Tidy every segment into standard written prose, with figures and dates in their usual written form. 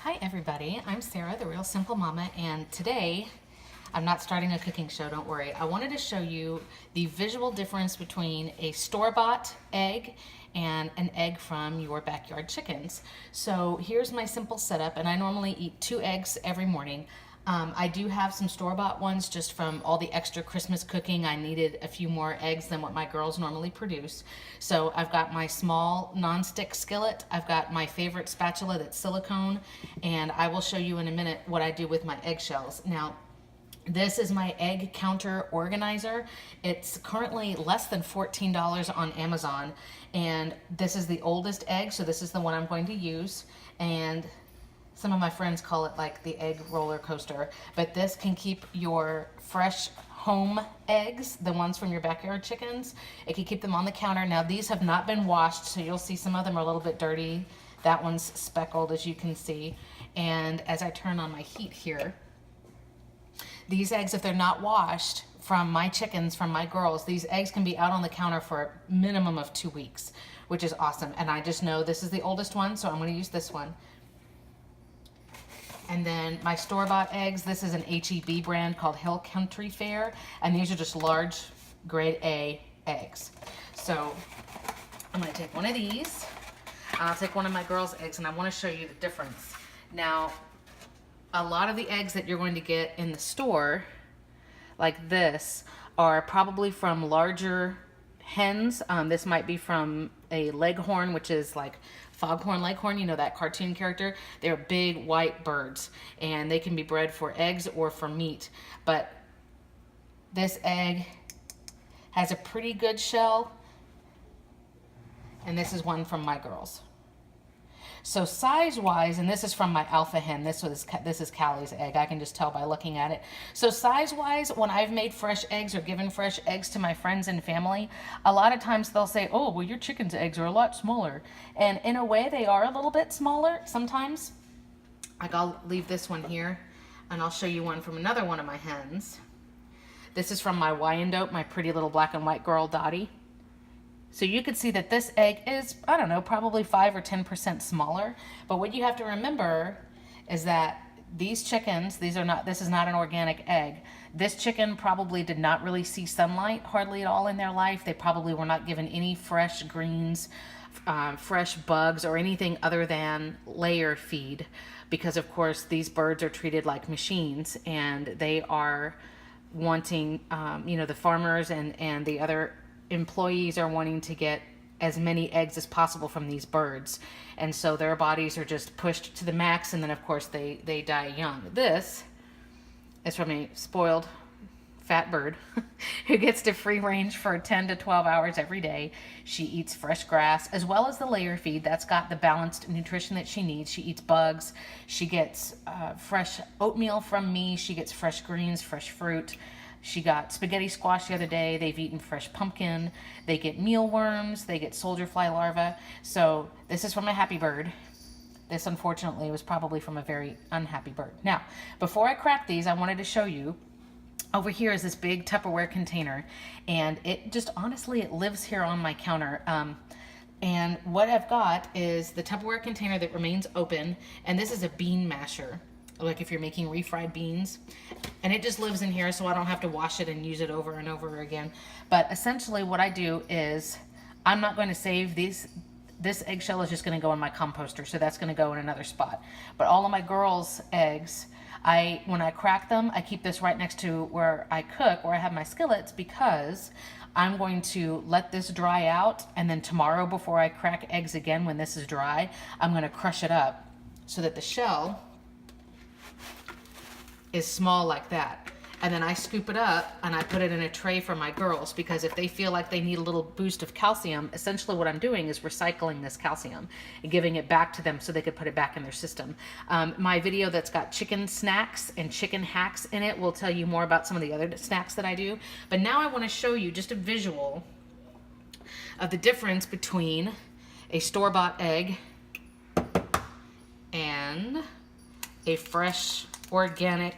Hi everybody, I'm Sarah, the Real Simple Mama, and today I'm not starting a cooking show, don't worry. I wanted to show you the visual difference between a store-bought egg and an egg from your backyard chickens. So here's my simple setup, and I normally eat 2 eggs every morning. I do have some store-bought ones just from all the extra Christmas cooking. I needed a few more eggs than what my girls normally produce. So I've got my small non-stick skillet. I've got my favorite spatula that's silicone, and I will show you in a minute what I do with my eggshells. Now, this is my egg counter organizer. It's currently less than $14 on Amazon, and this is the oldest egg, so this is the one I'm going to use. And some of my friends call it like the egg roller coaster, but this can keep your fresh home eggs, the ones from your backyard chickens. It can keep them on the counter. Now these have not been washed, so you'll see some of them are a little bit dirty. That one's speckled, as you can see. And as I turn on my heat here, these eggs, if they're not washed from my chickens, from my girls, these eggs can be out on the counter for a minimum of 2 weeks, which is awesome. And I just know this is the oldest one, so I'm going to use this one. And then my store-bought eggs, this is an HEB brand called Hill Country Fare, and these are just large grade A eggs. So I'm going to take one of these, I'll take one of my girls' eggs, and I want to show you the difference. Now, a lot of the eggs that you're going to get in the store, like this, are probably from larger hens. This might be from a leghorn, which is like Foghorn Leghorn, you know, that cartoon character. They're big white birds, and they can be bred for eggs or for meat. But this egg has a pretty good shell, and this is one from my girls. So size-wise, and this is from my alpha hen, this is Callie's egg, I can just tell by looking at it. So size-wise, when I've made fresh eggs or given fresh eggs to my friends and family, a lot of times they'll say, oh, well, your chicken's eggs are a lot smaller. And in a way, they are a little bit smaller sometimes. Like, I'll leave this one here, and I'll show you one from another one of my hens. This is from my Wyandotte, my pretty little black and white girl, Dottie. So you could see that this egg is, I don't know, probably 5 or 10% smaller. But what you have to remember is that these chickens, this is not an organic egg. This chicken probably did not really see sunlight hardly at all in their life. They probably were not given any fresh greens, fresh bugs, or anything other than layer feed. Because of course, these birds are treated like machines, and they are wanting, the farmers and the other employees are wanting to get as many eggs as possible from these birds, and so their bodies are just pushed to the max, and then of course they die young. This is from a spoiled fat bird who gets to free range for 10 to 12 hours every day. She eats fresh grass as well as the layer feed. That's got the balanced nutrition that she needs. She eats bugs. She gets fresh oatmeal from me. She gets fresh greens, fresh fruit. She got spaghetti squash the other day. They've eaten fresh pumpkin. They get mealworms. They get soldier fly larvae. So this is from a happy bird. This, unfortunately, was probably from a very unhappy bird. Now, before I crack these, I wanted to show you, over here is this big Tupperware container, and it just, honestly, it lives here on my counter. And what I've got is the Tupperware container that remains open, and this is a bean masher, like if you're making refried beans, and it just lives in here, so I don't have to wash it and use it over and over again. But essentially what I do is, I'm not going to save these. This eggshell is just going to go in my composter, so that's going to go in another spot. But all of my girls' eggs, when I crack them, I keep this right next to where I cook, where I have my skillets, because I'm going to let this dry out, and then tomorrow, before I crack eggs again when this is dry, I'm going to crush it up so that the shell is small like that. And then I scoop it up and I put it in a tray for my girls, because if they feel like they need a little boost of calcium, essentially what I'm doing is recycling this calcium and giving it back to them so they could put it back in their system. My video that's got chicken snacks and chicken hacks in it will tell you more about some of the other snacks that I do. But now I want to show you just a visual of the difference between a store-bought egg and a fresh, organic,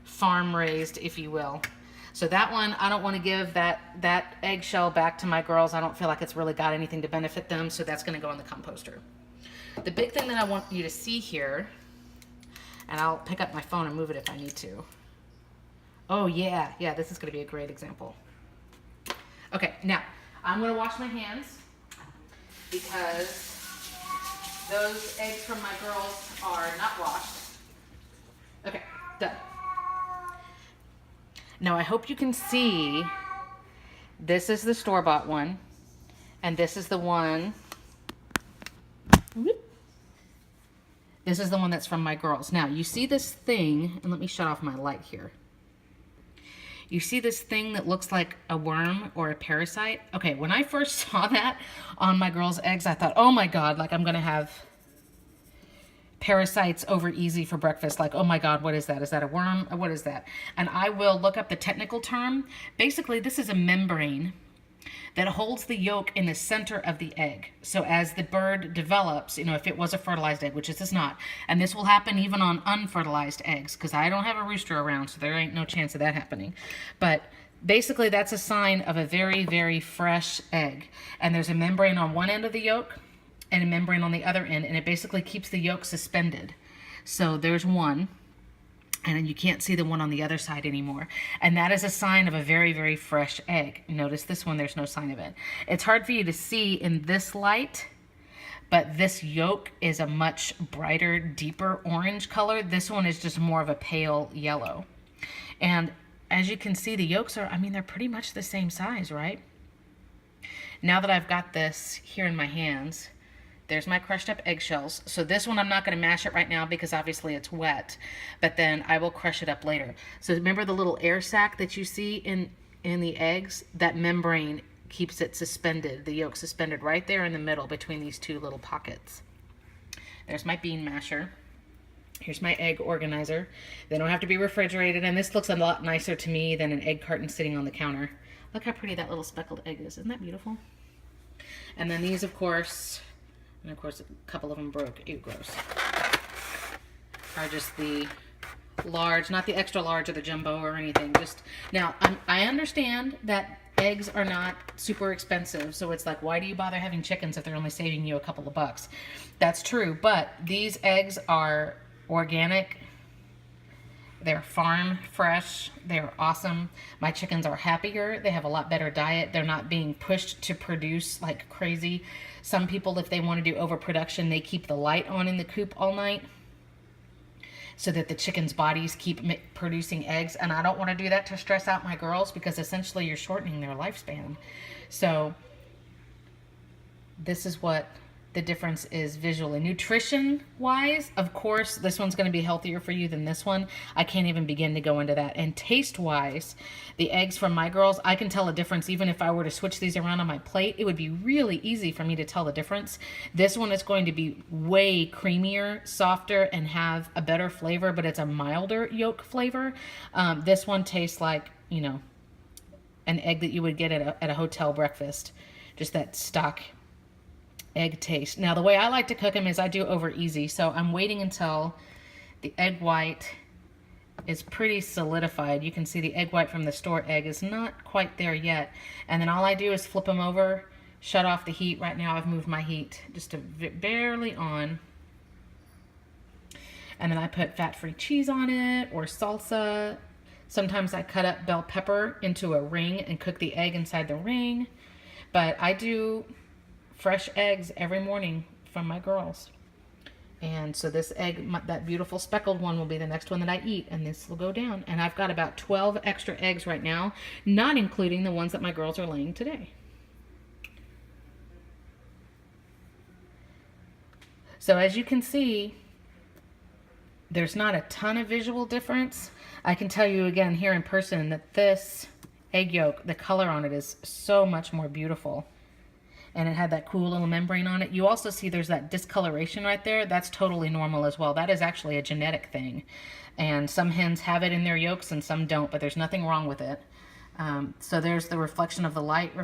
farm raised, if you will. So that one, I don't want to give that eggshell back to my girls. I don't feel like it's really got anything to benefit them, so that's going to go in the composter. The big thing that I want you to see here, and I'll pick up my phone and move it if I need to. Oh yeah, this is gonna be a great example. Okay, now I'm gonna wash my hands because those eggs from my girls are not washed. Okay, done. Now I hope you can see, this is the store-bought one, and this is the one, this is the one that's from my girls. Now you see this thing, and let me shut off my light here. You see this thing that looks like a worm or a parasite? Okay, when I first saw that on my girls' eggs, I thought, oh my God, like I'm gonna have parasites over easy for breakfast. Like, oh my God, what is that? Is that a worm? What is that? And I will look up the technical term. Basically, this is a membrane that holds the yolk in the center of the egg. So as the bird develops, you know, if it was a fertilized egg, which this is not, and this will happen even on unfertilized eggs, because I don't have a rooster around, so there ain't no chance of that happening. But basically, that's a sign of a very, very fresh egg. And there's a membrane on one end of the yolk and a membrane on the other end, and it basically keeps the yolk suspended. So there's one, and then you can't see the one on the other side anymore. And that is a sign of a very, very fresh egg. Notice this one, there's no sign of it. It's hard for you to see in this light, but this yolk is a much brighter, deeper orange color. This one is just more of a pale yellow. And as you can see, the yolks are, I mean, they're pretty much the same size, right? Now that I've got this here in my hands, there's my crushed up eggshells. So this one, I'm not going to mash it right now because obviously it's wet, but then I will crush it up later. So remember the little air sac that you see in the eggs? That membrane keeps it suspended, the yolk suspended right there in the middle between these two little pockets. There's my bean masher. Here's my egg organizer. They don't have to be refrigerated, and this looks a lot nicer to me than an egg carton sitting on the counter. Look how pretty that little speckled egg is. Isn't that beautiful? And then these, of course, and of course a couple of them broke, ew, gross, are just the large, not the extra large or the jumbo or anything. Just now, I understand that eggs are not super expensive, so it's like, why do you bother having chickens if they're only saving you a couple of bucks? That's true, but these eggs are organic. They're farm fresh. They're awesome. My chickens are happier. They have a lot better diet. They're not being pushed to produce like crazy. Some people, if they want to do overproduction, they keep the light on in the coop all night so that the chickens' bodies keep producing eggs. And I don't want to do that to stress out my girls, because essentially you're shortening their lifespan. So this is what the difference is visually. Nutrition wise, of course, this one's going to be healthier for you than this one. I can't even begin to go into that. And taste wise, the eggs from my girls, I can tell a difference. Even if I were to switch these around on my plate, it would be really easy for me to tell the difference. This one is going to be way creamier, softer, and have a better flavor, but it's a milder yolk flavor. This one tastes like, you know, an egg that you would get at a hotel breakfast. Just that stock egg taste. Now, the way I like to cook them is I do over easy. So I'm waiting until the egg white is pretty solidified. You can see the egg white from the store egg is not quite there yet. And then all I do is flip them over, shut off the heat. Right now I've moved my heat just to barely on. And then I put fat-free cheese on it or salsa. Sometimes I cut up bell pepper into a ring and cook the egg inside the ring. But I do fresh eggs every morning from my girls. And so this egg, that beautiful speckled one, will be the next one that I eat, and this will go down. And I've got about 12 extra eggs right now, not including the ones that my girls are laying today. So as you can see, there's not a ton of visual difference. I can tell you again here in person that this egg yolk, the color on it is so much more beautiful. And it had that cool little membrane on it. You also see there's that discoloration right there. That's totally normal as well. That is actually a genetic thing. And some hens have it in their yolks and some don't, but there's nothing wrong with it. So there's the reflection of the light,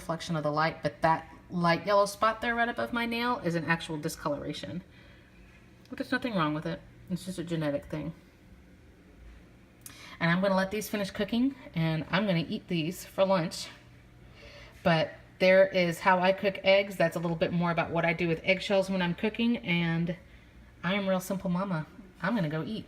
but that light yellow spot there right above my nail is an actual discoloration. But there's nothing wrong with it. It's just a genetic thing. And I'm going to let these finish cooking, and I'm going to eat these for lunch. But there is how I cook eggs. That's a little bit more about what I do with eggshells when I'm cooking. And I am Real Simple Mama. I'm going to go eat.